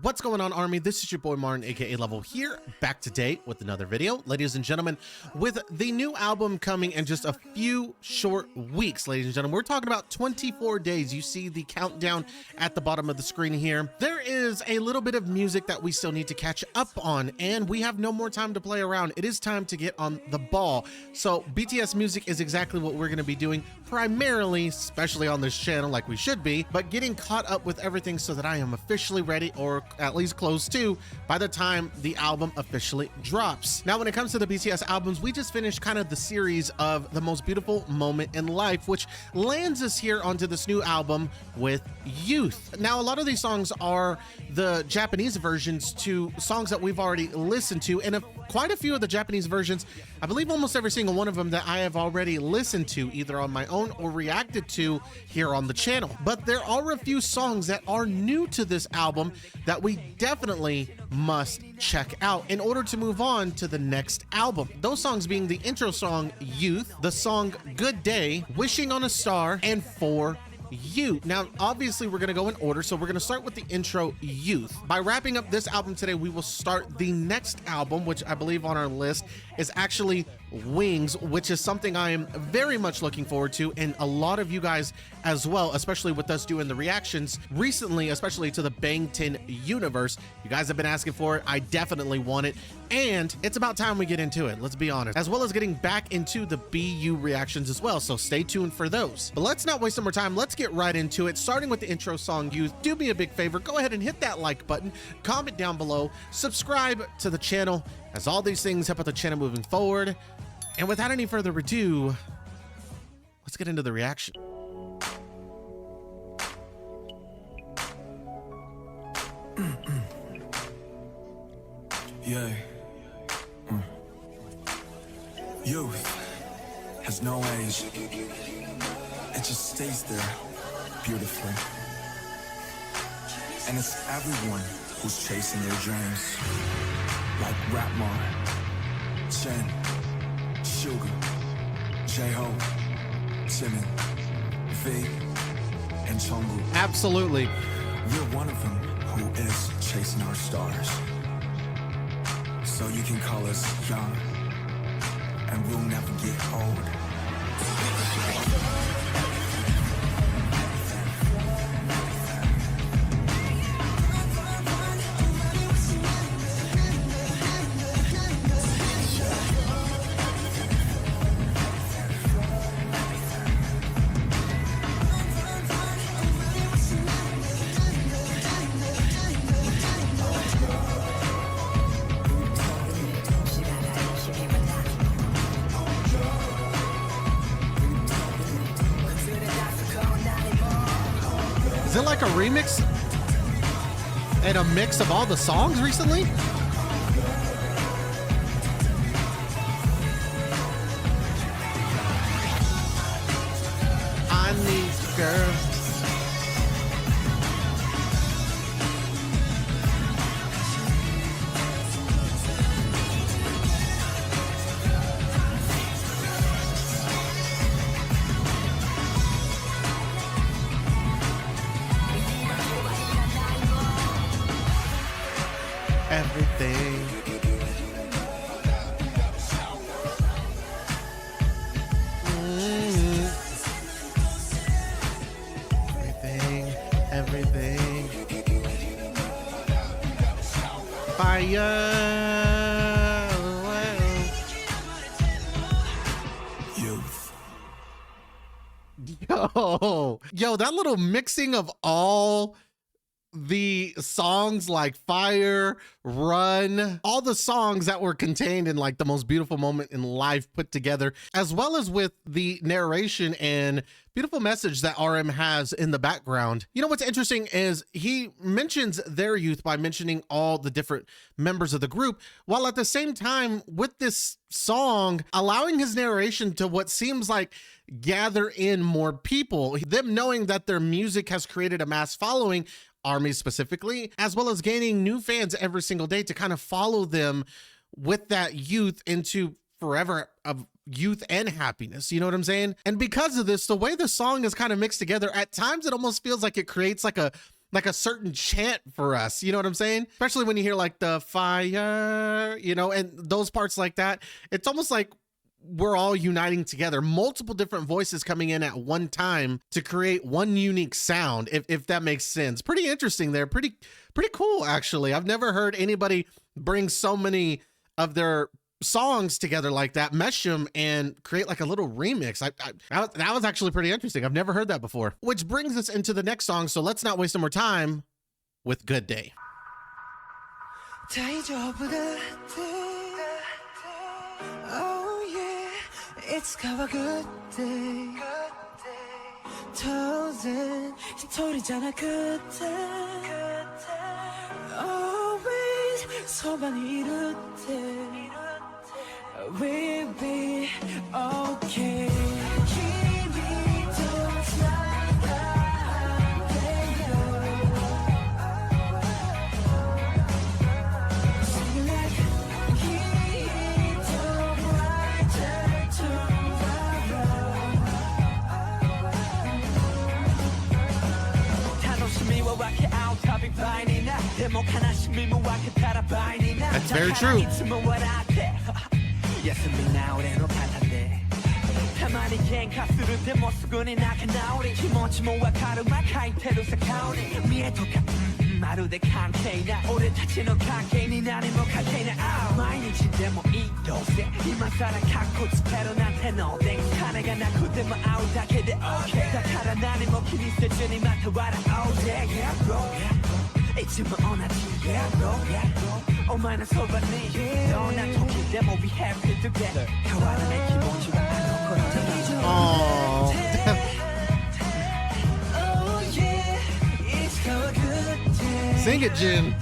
What's going on, Army? This is your boy Martin, aka Level, here, back today with another video. Ladies and gentlemen, with the new album coming in just a few short weeks, ladies and gentlemen, we're talking about 24 days. You see the countdown at the bottom of the screen here. There is a little bit of music that we still need to catch up on, and we have no more time to play around. It is time to get on the ball. So BTS music is exactly what we're going to be doing, primarily, especially on this channel, like we should be, but getting caught up with everything so that I am officially ready, or at least close to, by the time the album officially drops. Now, when it comes to the BTS albums, we just finished kind of the series of the most beautiful moment in life, which lands us here onto this new album with Youth. Now, a lot of these songs are the Japanese versions to songs that we've already listened to, and quite a few of the Japanese versions, I believe almost every single one of them, that I have already listened to either on my own or reacted to here on the channel. But there are a few songs that are new to this album that we definitely must check out in order to move on to the next album. Those songs being the intro song Youth, the song Good Day, Wishing on a Star, and For You. Now, obviously, we're going to go in order, so we're going to start with the intro Youth. By wrapping up this album today, we will start the next album, which I believe on our list is actually Wings, which is something I am very much looking forward to, and a lot of you guys as well, especially with us doing the reactions recently, especially to the Bangtan universe. You guys have been asking for it. I definitely want it, and it's about time we get into it, let's be honest, as well as getting back into the BU reactions as well, so stay tuned for those. But let's not waste some more time. Let's get right into it, starting with the intro song Youth. Do me a big favor, go ahead and hit that like button, comment down below, subscribe to the channel, as all these things help out the channel moving forward. And without any further ado, let's get into the reaction. Yeah. Youth has no age. It just stays there beautifully. And it's everyone who's chasing their dreams. Like Rapmar, Chen, Suga, J-Hope, Jimin, V, and Jungkook. Absolutely. We're one of them who is chasing our stars. So you can call us young, and we'll never get old. Is it like a remix and a mix of all the songs recently? I need girl. Everything. Everything. Fire. Youth. Yo, that little mixing of all the songs like Fire, Run, all the songs that were contained in like the most beautiful moment in life put together, as well as with the narration and beautiful message that RM has in the background. You know what's interesting is he mentions their youth by mentioning all the different members of the group, while at the same time with this song allowing his narration to what seems like gather in more people, them knowing that their music has created a mass following, ARMY specifically, as well as gaining new fans every single day to kind of follow them with that youth into forever of youth and happiness. You know what I'm saying? And because of this, the way the song is kind of mixed together, at times it almost feels like it creates like a like a certain chant for us. You know what I'm saying? Especially when you hear like the fire, you know, and those parts like that. It's almost like we're all uniting together, multiple different voices coming in at one time to create one unique sound, if that makes sense. Pretty interesting there. Pretty cool, actually. I've never heard anybody bring so many of their songs together like that, mesh them and create like a little remix. That was actually pretty interesting. I've never heard that before. Which brings us into the next song, so let's not waste any more time with Good Day. Oh yeah, it's got a good day. 터진 스토리잖아 그때. Always 서반이 이럴 때. We'll be okay. That's very true. Sing it, Jin.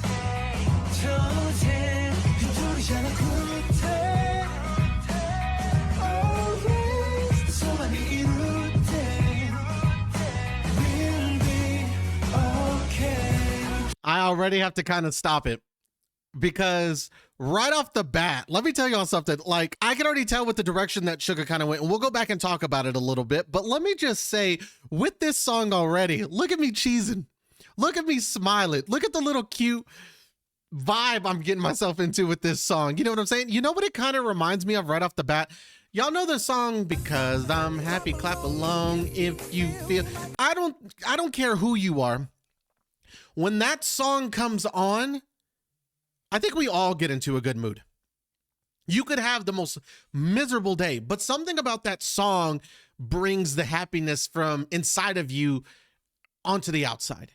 I already have to kind of stop it because right off the bat, let me tell y'all something. Like, I can already tell with the direction that Suga kind of went, and we'll go back and talk about it a little bit. But let me just say, with this song already, look at me cheesing. Look at me smiling. Look at the little cute vibe I'm getting myself into with this song. You know what I'm saying? You know what it kind of reminds me of right off the bat? Y'all know the song Because I'm Happy, Clap Along If You Feel. I don't care who you are. When that song comes on, I think we all get into a good mood. You could have the most miserable day, but something about that song brings the happiness from inside of you onto the outside.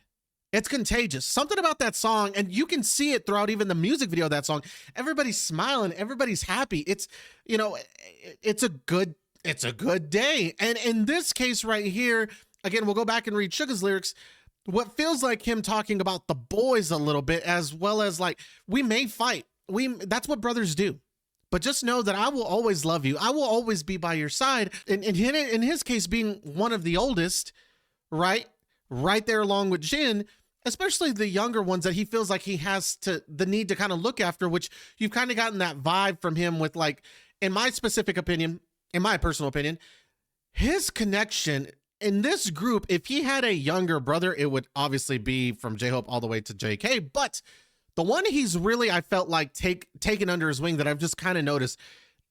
It's contagious. Something about that song, and you can see it throughout even the music video of that song. Everybody's smiling, everybody's happy. It's, you know, it's a good day. And in this case right here, again, we'll go back and read Suga's lyrics. What feels like him talking about the boys a little bit, as well as like, we may fight. That's what brothers do. But just know that I will always love you. I will always be by your side. And in his case, being one of the oldest, right there along with Jin, especially the younger ones that he feels like he has the need to kind of look after, which you've kind of gotten that vibe from him with, like, in my specific opinion, in my personal opinion, his connection in this group, if he had a younger brother, it would obviously be from J-Hope all the way to JK. But the one he's really, I felt like, taken under his wing that I've just kind of noticed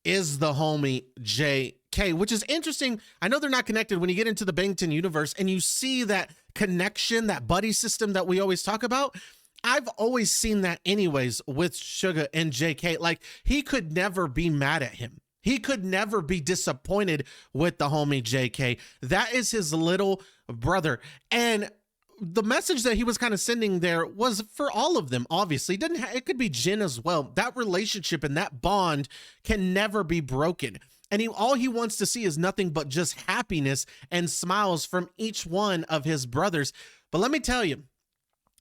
is the homie JK, which is interesting. I know they're not connected when you get into the Bangtan universe and you see that connection, that buddy system that we always talk about. I've always seen that anyways with Suga and JK. Like, he could never be mad at him. He could never be disappointed with the homie JK. That is his little brother. And the message that he was kind of sending there was for all of them, obviously. It could be Jin as well. That relationship and that bond can never be broken. And all he wants to see is nothing but just happiness and smiles from each one of his brothers. But let me tell you,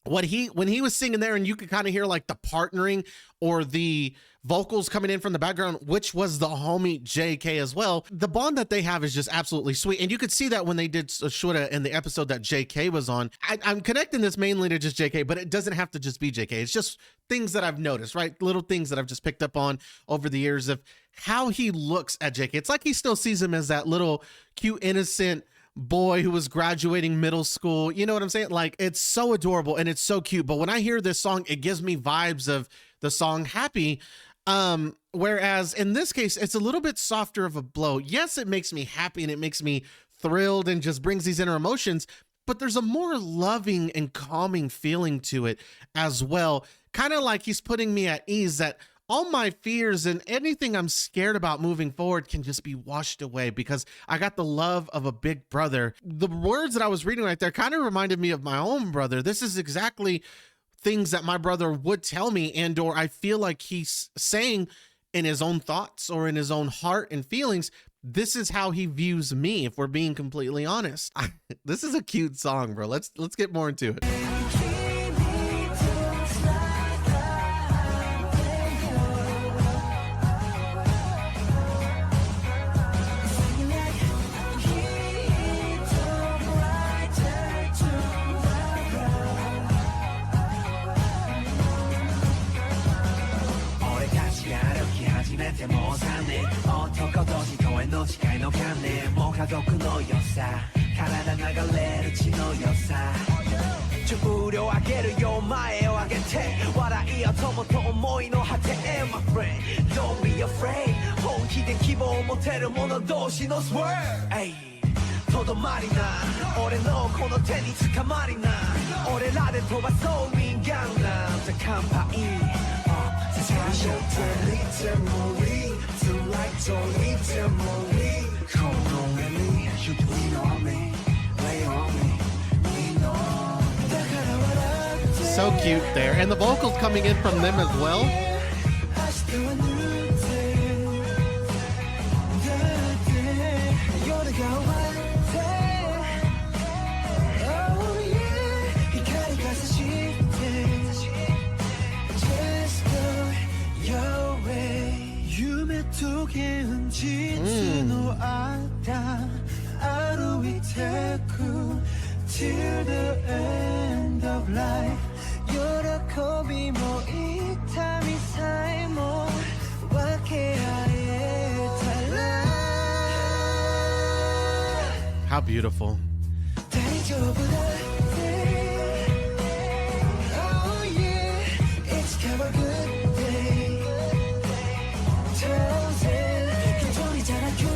when he was singing there and you could kind of hear like the partnering or the vocals coming in from the background, which was the homie JK as well, the bond that they have is just absolutely sweet. And you could see that when they did Shura in the episode that JK was on. I'm connecting this mainly to just JK, but it doesn't have to just be JK. It's just things that I've noticed, right? Little things that I've just picked up on over the years of how he looks at JK. It's like he still sees him as that little cute, innocent boy who was graduating middle school. You know what I'm saying? Like, it's so adorable and it's so cute. But when I hear this song, it gives me vibes of the song Happy. Whereas in this case, it's a little bit softer of a blow. Yes, it makes me happy and it makes me thrilled and just brings these inner emotions, but there's a more loving and calming feeling to it as well. Kind of like he's putting me at ease that all my fears and anything I'm scared about moving forward can just be washed away because I got the love of a big brother. The words that I was reading right there kind of reminded me of my own brother. This is exactly things that my brother would tell me, and or I feel like he's saying in his own thoughts or in his own heart and feelings. This is how he views me, if we're being completely honest. This is a cute song, bro. Let's get more into it. My friend, don't be afraid. 本気で希望を持てる者同士のスワーとどまりな俺のこの手につかまりな俺らで飛ばそうウィンガンなんて乾杯させるよ手に手もいい Tonight don't need to move Come on with me You can lean on me Lay on me Lean on So cute there. And the vocals coming in from them as well. Till the end of life 喜びも痛みさえも分け合えたら How beautiful. 大丈夫だって Oh yeah いつかは good day 当然一人じゃなくて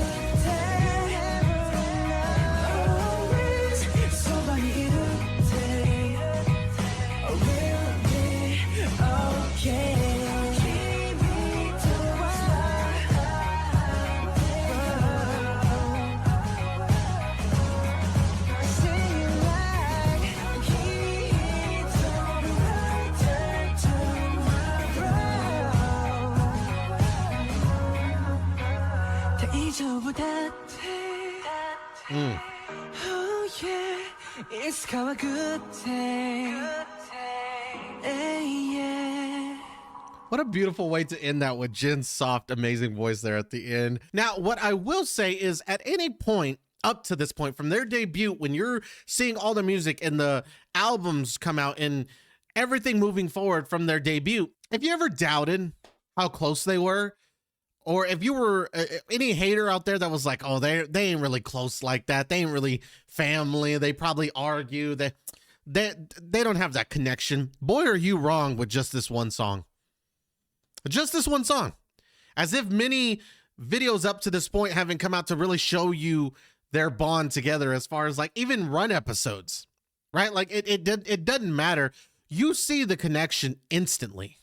Oh yeah, it's come a good day. Yeah. What a beautiful way to end that with Jin's soft, amazing voice there at the end. Now, what I will say is at any point up to this point from their debut, when you're seeing all the music and the albums come out and everything moving forward from their debut, if you ever doubted how close they were, or if you were any hater out there that was like, oh, they ain't really close like that. They ain't really family. They probably argue. They don't have that connection. Boy, are you wrong with just this one song. Just this one song. As if many videos up to this point haven't come out to really show you their bond together as far as like even run episodes, right? Like it doesn't matter. You see the connection instantly.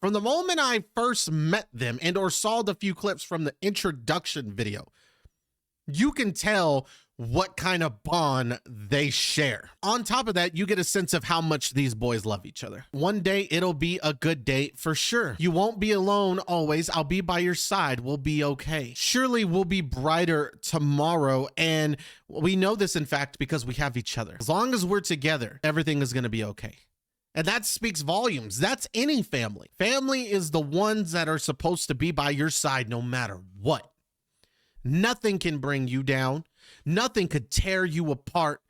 From the moment I first met them and or saw the few clips from the introduction video, you can tell what kind of bond they share. On top of that, you get a sense of how much these boys love each other. One day it'll be a good day for sure. You won't be alone always. I'll be by your side. We'll be okay. Surely we'll be brighter tomorrow. And we know this, in fact, because we have each other. As long as we're together, everything is going to be okay. And that speaks volumes. That's any family. Family is the ones that are supposed to be by your side no matter what. Nothing can bring you down. Nothing could tear you apart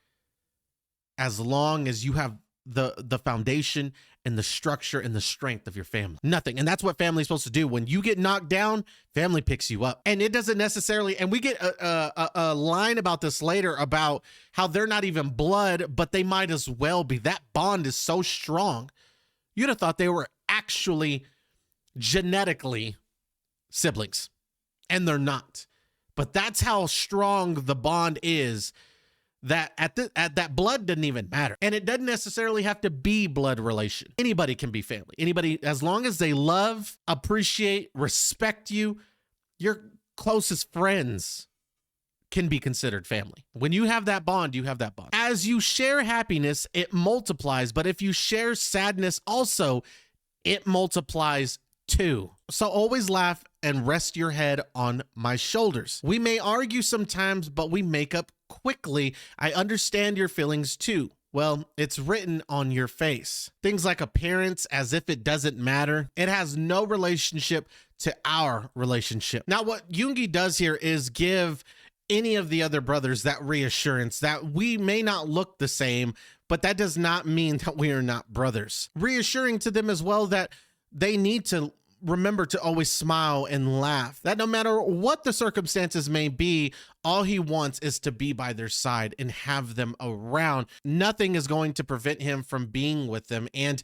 as long as you have the foundation and the structure and the strength of your family. Nothing. And that's what family is supposed to do. When you get knocked down, family picks you up. And it doesn't necessarily, and we get a line about this later about how they're not even blood, but they might as well be. That bond is so strong. You'd have thought they were actually genetically siblings, and they're not. But that's how strong the bond is, that at that blood doesn't even matter. And it doesn't necessarily have to be blood relation. Anybody can be family. Anybody, as long as they love, appreciate, respect you, your closest friends can be considered family. When you have that bond, you have that bond. As you share happiness, it multiplies. But if you share sadness also, it multiplies too. So always laugh and rest your head on my shoulders. We may argue sometimes, but we make up quickly. I understand your feelings too. Well, it's written on your face. Things like appearance, as if it doesn't matter. It has no relationship to our relationship. Now, what Yoongi does here is give any of the other brothers that reassurance that we may not look the same, but that does not mean that we are not brothers. Reassuring to them as well that they need to remember to always smile and laugh, that no matter what the circumstances may be, all he wants is to be by their side and have them around. Nothing is going to prevent him from being with them. And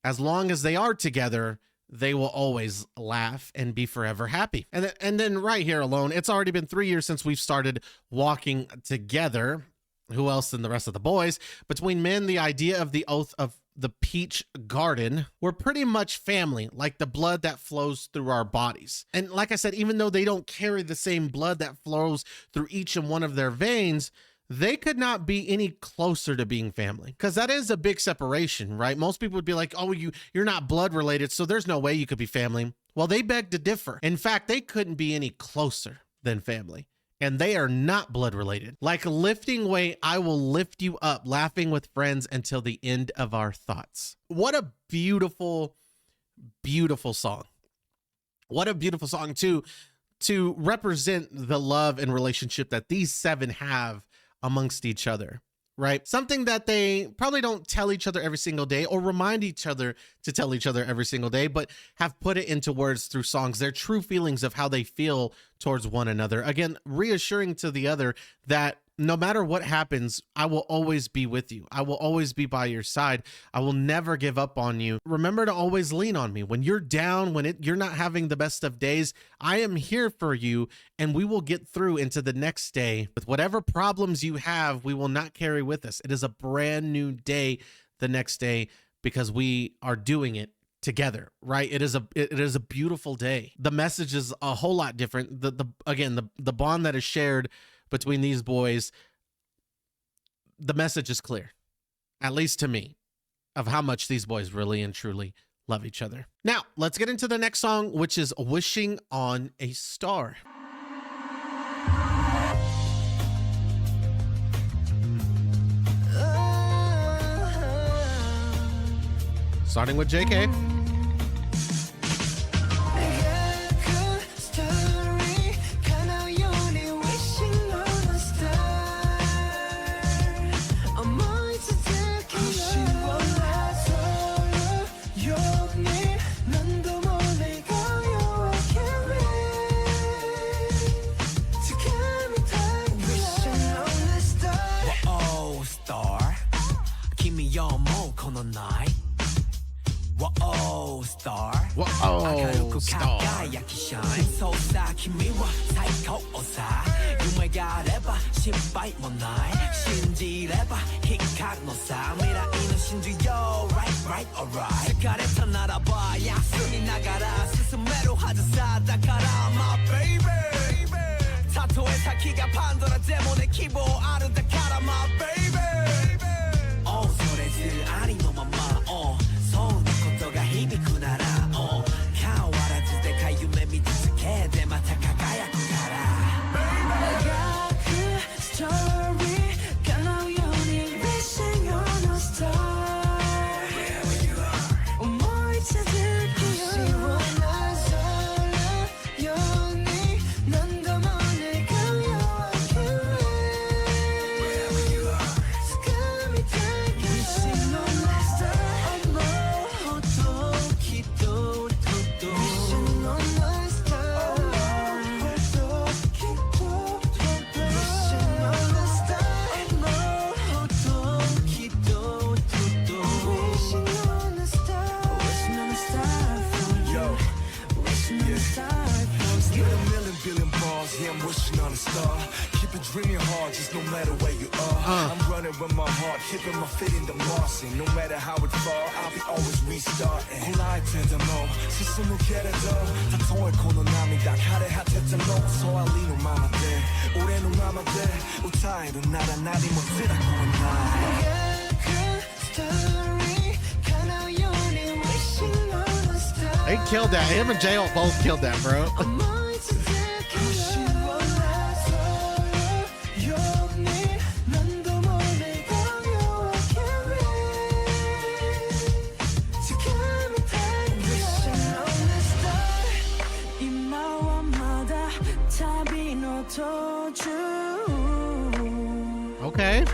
as long as they are together, they will always laugh and be forever happy. And then right here alone, it's already been 3 years since we've started walking together. Who else than the rest of the boys? Between men, the idea of the oath of the peach garden, we're pretty much family, like the blood that flows through our bodies. And like I said, even though they don't carry the same blood that flows through each and one of their veins, they could not be any closer to being family, because that is a big separation, right? Most people would be like, oh, you're not blood related, so there's no way you could be family. Well, they beg to differ. In fact, they couldn't be any closer than family. And they are not blood related. Like lifting weight, I will lift you up, laughing with friends until the end of our thoughts. What a beautiful, beautiful song. What a beautiful song to represent the love and relationship that these seven have amongst each other, right? Something that they probably don't tell each other every single day or remind each other to tell each other every single day, but have put it into words through songs, their true feelings of how they feel towards one another. Again, reassuring to the other that no matter what happens, I will always be with you. I will always be by your side. I will never give up on you. Remember to always lean on me. When you're down, when you're not having the best of days, I am here for you, and we will get through into the next day. With whatever problems you have, we will not carry with us. It is a brand new day the next day because we are doing it together, right? It is a beautiful day. The message is a whole lot different. The bond that is shared between these boys, the message is clear, at least to me, of how much these boys really and truly love each other. Now, let's get into the next song, which is Wishing on a Star. Starting with JK. Star. Whoa, star. star. Keep it dreaming hard, just no matter where you are. I'm running with my heart, keeping my feet in the moss. And no matter how it fall, I'll be always restarting. Collide to the mo, 시스무 깨려도 다 통할 코너 남이 다 가래 핫했던 너 소알리노 마마데 올해는 마마데 우타이로 나란나리 못지라고 나. They killed that. Him and J-Hope both killed that, bro. Okay.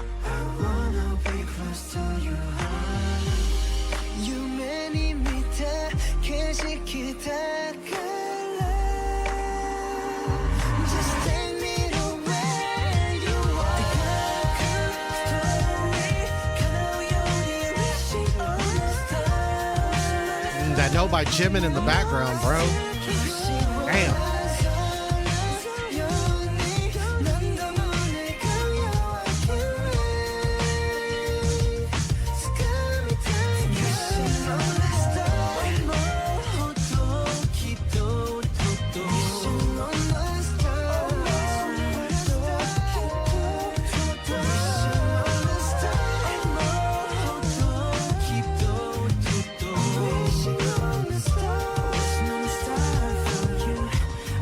That note by Jimin in the background, bro. Damn.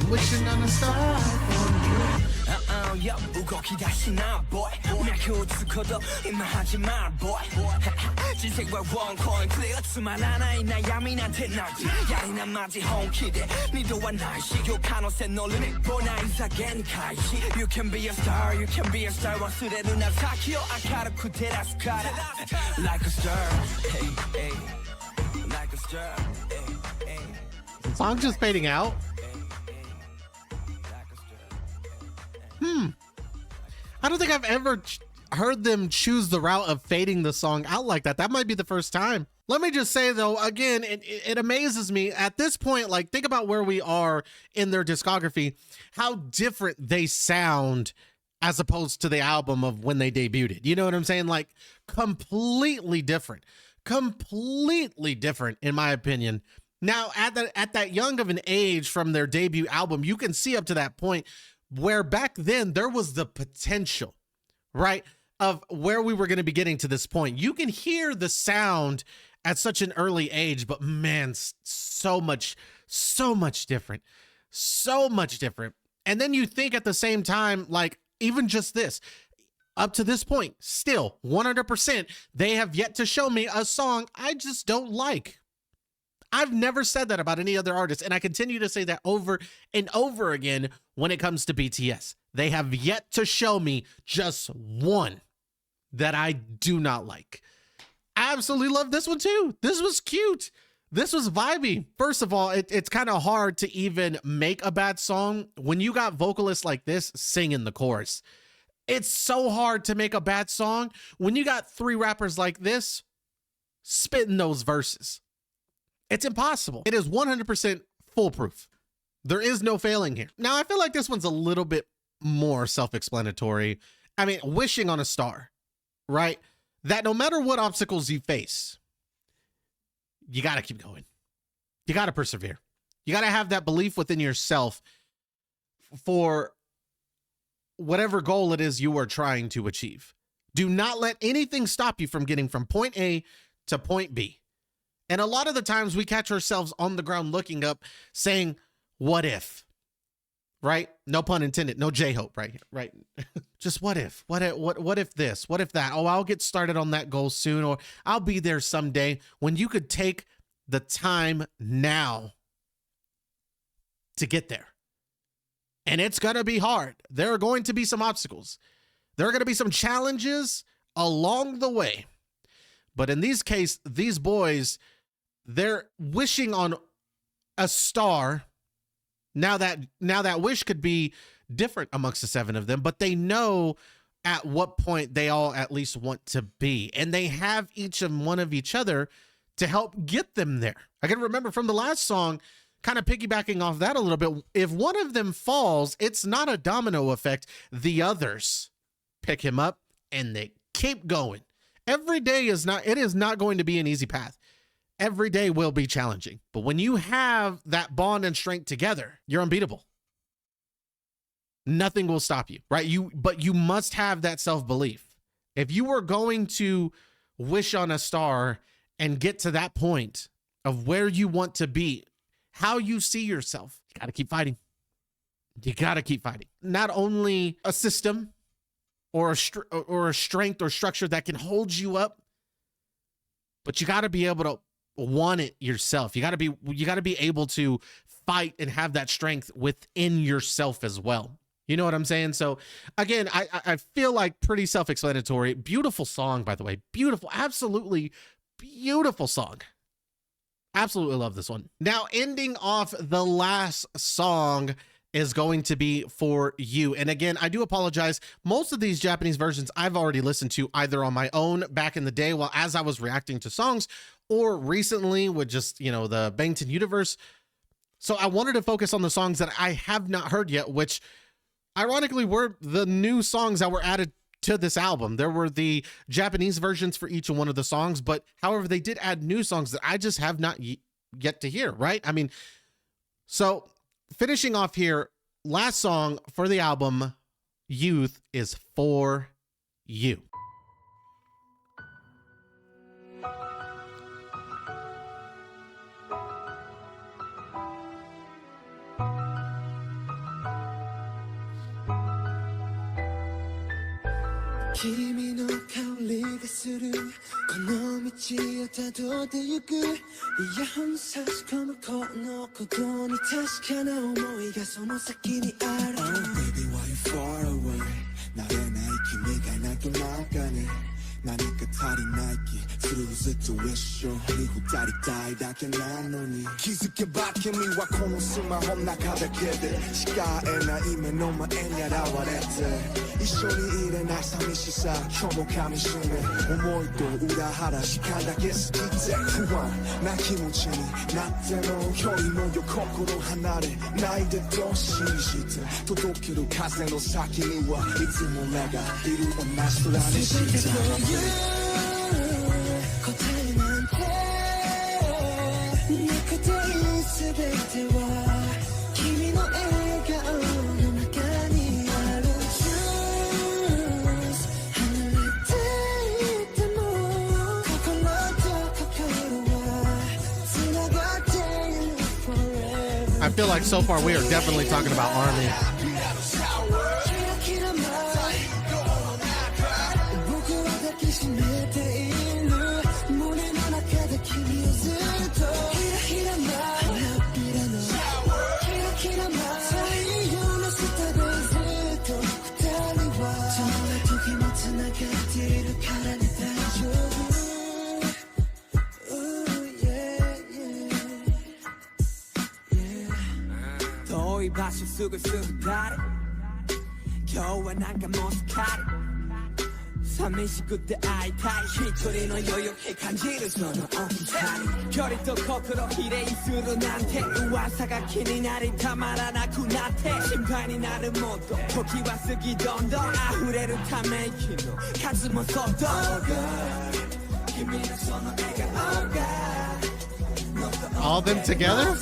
Wishing on a star for you. 우거기 다시 나 boy. 脈우츠코도 임마하지 마 boy. 진색과 원코인 클리어 수만 하나의 나 야민한테 날지 야리난 맞이 홍키대 니도와 날씨 교카노세 놀리네 보나 이사겐 카이시. You can be a star, you can be a star. 원수레 누나 사키요 아카르 쿠테라 스카라. Like a star, hey, hey. Like a star, hey, hey. The song's just fading out. I don't think I've ever heard them choose the route of fading the song out like that. That might be the first time. Let me just say though, again, it amazes me at this point. Like, think about where we are in their discography, how different they sound as opposed to the album of when they debuted. You know what I'm saying? Like, completely different in my opinion. Now at that young of an age from their debut album, you can see up to that point where back then there was the potential, right, of where we were going to be getting to this point. You can hear the sound at such an early age, but man, so much different, so much different. And then you think at the same time, like, even just this, up to this point, still 100%, they have yet to show me a song I just don't like. I've never said that about any other artist, and I continue to say that over and over again when it comes to BTS. They have yet to show me just one that I do not like. I absolutely love this one too. This was cute. This was vibey. First of all, it's kind of hard to even make a bad song when you got vocalists like this singing the chorus. It's so hard to make a bad song when you got three rappers like this spitting those verses. It's impossible. It is 100% foolproof. There is no failing here. Now, I feel like this one's a little bit more self-explanatory. I mean, wishing on a star, right? That no matter what obstacles you face, you got to keep going. You got to persevere. You got to have that belief within yourself for whatever goal it is you are trying to achieve. Do not let anything stop you from getting from point A to point B. And a lot of the times we catch ourselves on the ground looking up saying, what if? Right? No pun intended. No J-Hope, right? Right. Just what if? What if this? What if that? Oh, I'll get started on that goal soon, or I'll be there someday, when you could take the time now to get there. And it's going to be hard. There are going to be some obstacles. There are going to be some challenges along the way. But in these cases, these boys, they're wishing on a star. Now that wish could be different amongst the seven of them, but they know at what point they all at least want to be. And they have each and one of each other to help get them there. I can remember from the last song, kind of piggybacking off that a little bit, if one of them falls, it's not a domino effect. The others pick him up and they keep going. Every day is not going to be an easy path. Every day will be challenging. But when you have that bond and strength together, you're unbeatable. Nothing will stop you, right? But you must have that self-belief. If you are going to wish on a star and get to that point of where you want to be, how you see yourself, you got to keep fighting. You got to keep fighting. Not only a system or a strength or structure that can hold you up, but you got to be able to want it yourself. You got to be able to fight and have that strength within yourself as well. You know what I'm saying? So again, I feel like pretty self-explanatory. Beautiful song, by the way. Beautiful, absolutely beautiful song. Absolutely love this one. Now, ending off the last song is going to be For You. And again, I do apologize. Most of these Japanese versions I've already listened to either on my own back in the day while as I was reacting to songs, or recently with just, you know, the Bangtan universe. So I wanted to focus on the songs that I have not heard yet, which ironically were the new songs that were added to this album. There were the Japanese versions for each one of the songs, but however, they did add new songs that I just have not yet to hear, right? I mean, so finishing off here, last song for the album, Youth, is For You.君の香りがするこの道をたどってゆくイヤホン差し込むこの鼓動に確かな想いがその先にある Oh baby why you far away 慣れない君がいなくなんかね何か足りない気するずっと一緒に二人たいだけなのに気づけば君はこのスマホの中だけでしか会えない目の前に現れて一緒にいれない寂しさ今日も噛みしめ思いと裏腹時間だけ過ぎて不安な気持ちになってもよりもよ心離れないでと信じて届ける風の先にはいつも目がいる同じ空にして答えなんてなくていい全ては君の笑顔の中にある Choose 離れていても心と心はつながっている Forever I feel like so far we are definitely talking about Army. All them together?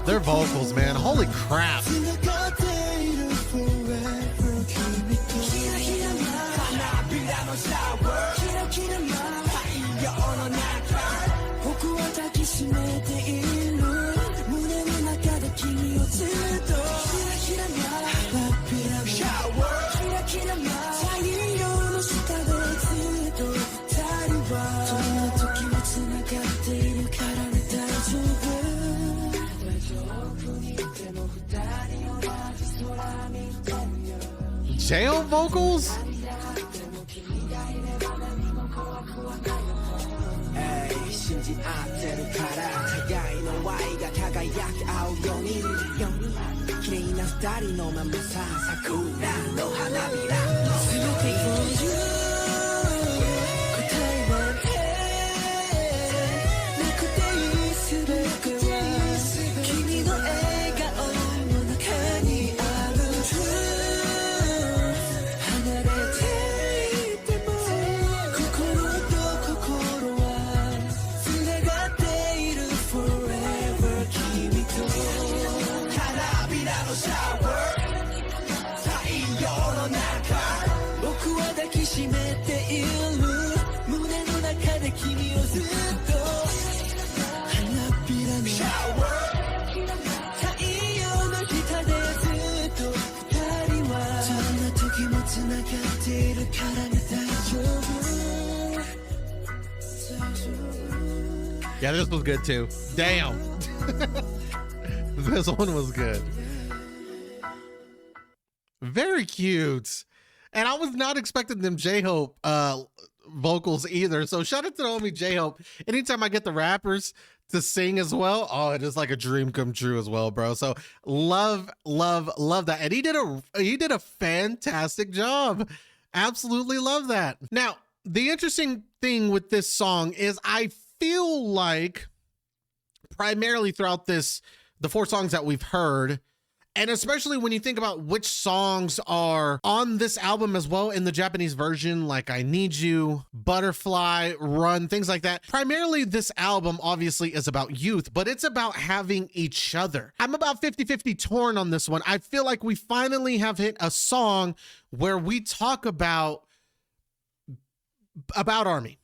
Their vocals, man. Holy crap. Jail vocals? じ合ってるから互いの愛が輝き合うように綺麗な二人のままさ桜の花びら全て for you 答えなんてなくていい全ては君の笑顔の中にある True 離れていても心と心はつながっている Forever 君と花びらのシャワー太陽の中僕は抱きしめている胸の中で君をずっと花びらのシャワー太陽の下でずっと二人はそんな時もつながっているからね大丈夫 Yeah, this was good too. Damn. This one was good. Very cute. And I was not expecting them J-Hope vocals either. So shout out to the homie J-Hope. Anytime I get the rappers to sing as well, oh, it is like a dream come true as well, bro. So love that. And he did a fantastic job. Absolutely love that. Now, the interesting thing with this song is I feel like primarily throughout the 4 songs that we've heard, and especially when you think about which songs are on this album as well in the Japanese version, like I Need You, Butterfly, Run, things like that. Primarily this album obviously is about youth, but it's about having each other. I'm about 50-50 torn on this one. I feel like we finally have hit a song where we talk about Army,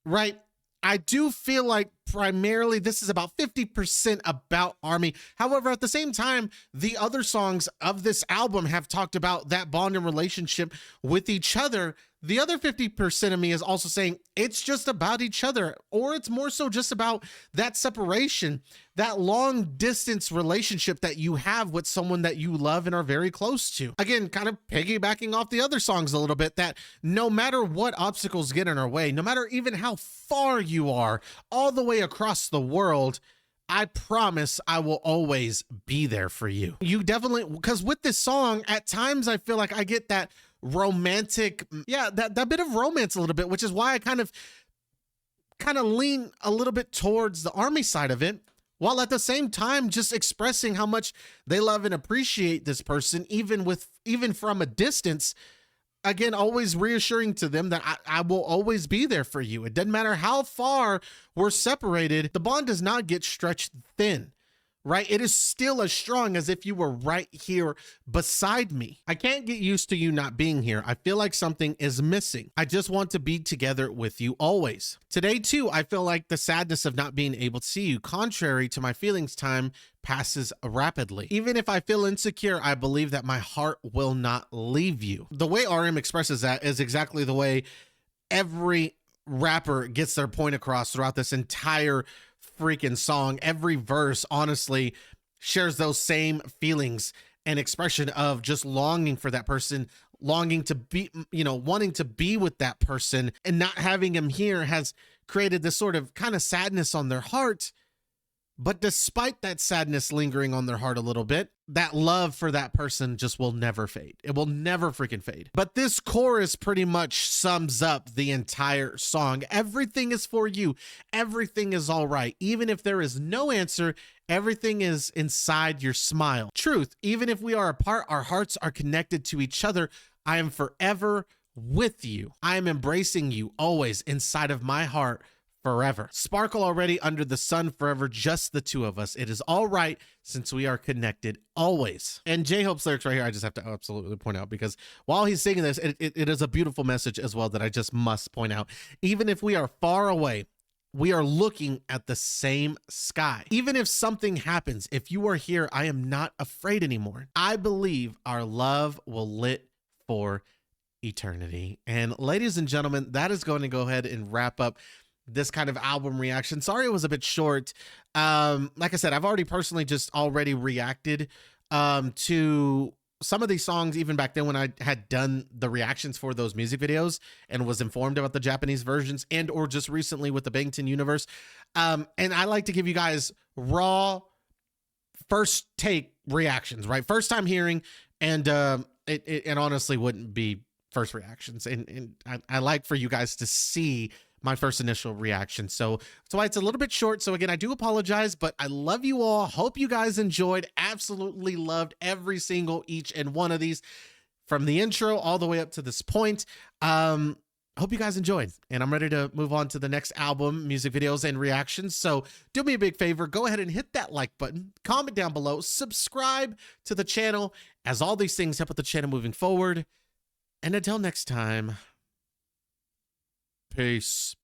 right? I do feel like primarily this is about 50% about Army. However, at the same time, the other songs of this album have talked about that bond and relationship with each other. The other 50% of me is also saying it's just about each other, or it's more so just about that separation, that long distance relationship that you have with someone that you love and are very close to. Again, kind of piggybacking off the other songs a little bit, that no matter what obstacles get in our way, no matter even how far you are, all the way across the world, I promise I will always be there for you. You definitely, because with this song, at times I feel like I get that romantic, that bit of romance a little bit, which is why I kind of lean a little bit towards the Army side of it, while at the same time just expressing how much they love and appreciate this person, even from a distance. Again, always reassuring to them that I will always be there for you. It doesn't matter how far we're separated. The bond does not get stretched thin, right? It is still as strong as if you were right here beside me. I can't get used to you not being here. I feel like something is missing. I just want to be together with you always. Today too, I feel like the sadness of not being able to see you. Contrary to my feelings, time passes rapidly. Even if I feel insecure, I believe that my heart will not leave you. The way RM expresses that is exactly the way every rapper gets their point across throughout this entire freaking song. Every verse honestly shares those same feelings and expression of just longing for that person, longing to be, wanting to be with that person, and not having him here has created this sort of kind of sadness on their heart. But despite that sadness lingering on their heart a little bit, that love for that person just will never fade. It will never freaking fade. But this chorus pretty much sums up the entire song. Everything is for you. Everything is all right. Even if there is no answer, everything is inside your smile. Truth, even if we are apart, our hearts are connected to each other. I am forever with you. I am embracing you always inside of my heart. Forever. Sparkle already under the sun forever, just the two of us. It is all right since we are connected always. And J-Hope's lyrics right here, I just have to absolutely point out, because while he's singing this, it is a beautiful message as well that I just must point out. Even if we are far away, we are looking at the same sky. Even if something happens, if you are here, I am not afraid anymore. I believe our love will lit for eternity. And ladies and gentlemen, that is going to go ahead and wrap up this kind of album reaction. Sorry it was a bit short. Like I said, I've already personally just already reacted to some of these songs, even back then when I had done the reactions for those music videos and was informed about the Japanese versions, and or just recently with the Bangtan universe. And I like to give you guys raw first take reactions, right? First time hearing, and it honestly wouldn't be first reactions. And I like for you guys to see my first initial reaction. So that's why it's a little bit short. So again, I do apologize, but I love you all. Hope you guys enjoyed. Absolutely loved every single each and one of these from the intro all the way up to this point. Hope you guys enjoyed, and I'm ready to move on to the next album, music videos, and reactions. So do me a big favor, go ahead and hit that like button, comment down below, subscribe to the channel, as all these things help with the channel moving forward. And until next time, peace.